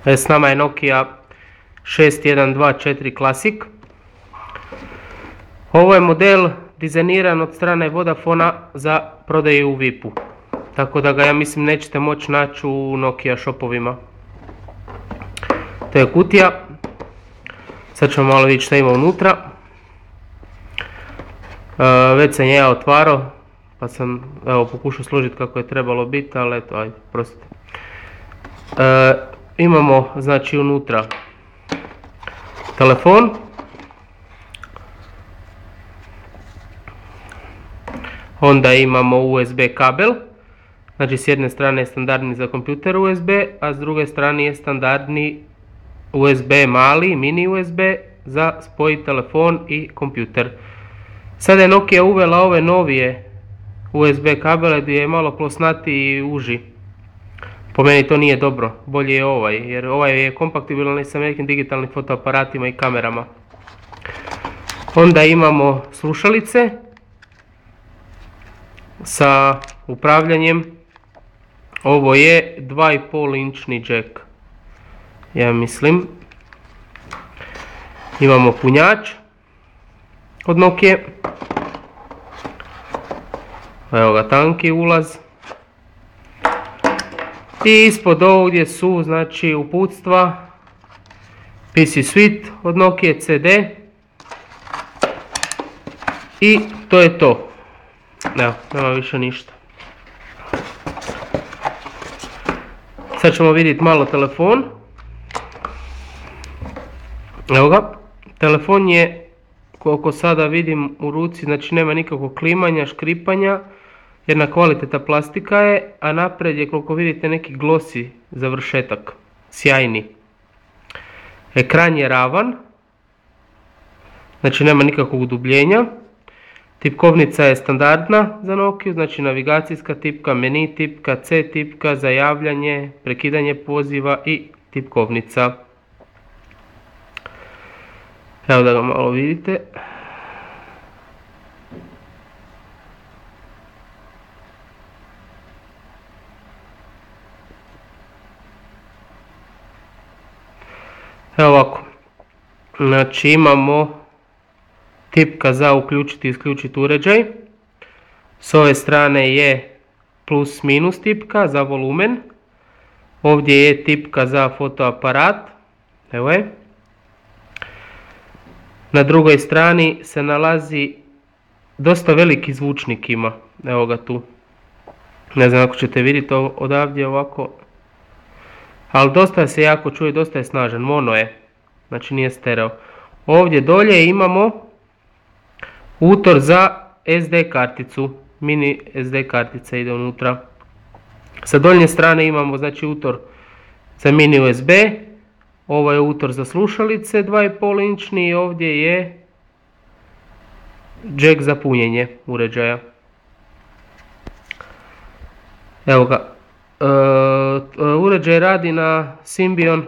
S nama je Nokia 6124 Classic. Ovo je model dizajniran od strane Vodafona za prodaju u VIP-u. Tako da ga, ja mislim, nećete moći naći u Nokia shopovima. To je kutija. Sad ćemo malo vidjeti šta ima unutra. Već sam ja otvarao, pa sam pokušao složiti kako je trebalo biti, ali eto, ajde, prostite. Imamo, znači, unutra telefon. Onda imamo USB kabel. Znači, s jedne strane je standardni za kompjuter USB, a s druge strane je standardni USB mali, mini USB za spojiti telefon i kompjuter. Sada je Nokia uvela ove novije USB kabele gdje je malo plosnatiji i uži. Po meni to nije dobro, bolje je ovaj, jer ovaj je kompatibilan sa nekim digitalnim fotoaparatima i kamerama. Onda imamo slušalice sa upravljanjem. Ovo je 2,5 inčni jack, ja mislim. Imamo punjač od Nokia. Evo ga, tanki ulaz. I ispod ovdje su, znači, uputstva, PC Suite od Nokia, CD. I to je to. Evo, nema više ništa. Sad ćemo vidjeti malo telefon. Evo ga. Telefon je, koliko sada vidim u ruci, znači nema nikakvog klimanja, škripanja. Jedna kvaliteta plastika je, a naprijed je, koliko vidite, neki glosi završetak. Sjajni. Ekran je ravan. Znači nema nikakvog udubljenja. Tipkovnica je standardna za Nokia, znači navigacijska tipka, meni tipka, C tipka za javljanje, prekidanje poziva i tipkovnica. Evo da ga malo vidite. Evo ovako. Znači imamo tipka za uključiti i isključiti uređaj. S ove strane je plus minus tipka za volumen. Ovdje je tipka za fotoaparat. Evo je. Na drugoj strani se nalazi dosta veliki zvučnik ima. Evo ga tu. Ne znam ako ćete vidjeti odavdje ovako. Ali dosta se jako čuje, dosta je snažan. Mono je. Znači nije stereo. Ovdje dolje imamo utor za SD karticu. Mini SD kartica ide unutra. Sa donje strane imamo, znači, utor za mini USB. Ovo je utor za slušalice 2,5 inčni i ovdje je jack za punjenje uređaja. Evo ga. Uređaj radi na Symbian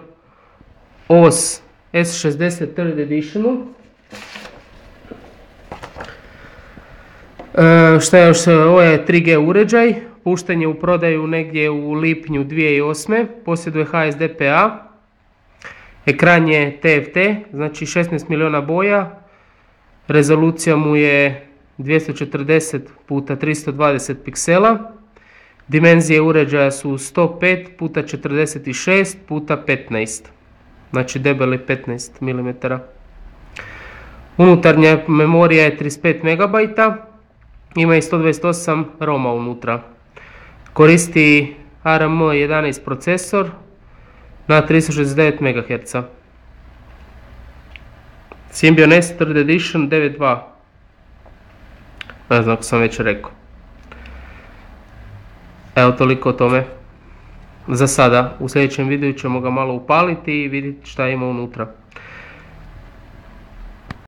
OS S60 3rd editionu. Šta je još? Ovo je 3G uređaj. Pušten je u prodaju negdje u lipnju 2008. Posjeduje HSDPA. Ekran je TFT, znači 16 milijuna boja. Rezolucija mu je 240 x 320 piksela. Dimenzije uređaja su 105 x 46 x 15. Znači debeli 15 mm. Unutarnja memorija je 35 MB. Ima i 128 ROM-a unutra. Koristi ARM11 procesor na 369 MHz. Symbian S 3rd edition 9.2. Ne znam ako sam već rekao. Evo, toliko o tome. Za sada. U sljedećem videu ćemo ga malo upaliti i vidjeti šta ima unutra.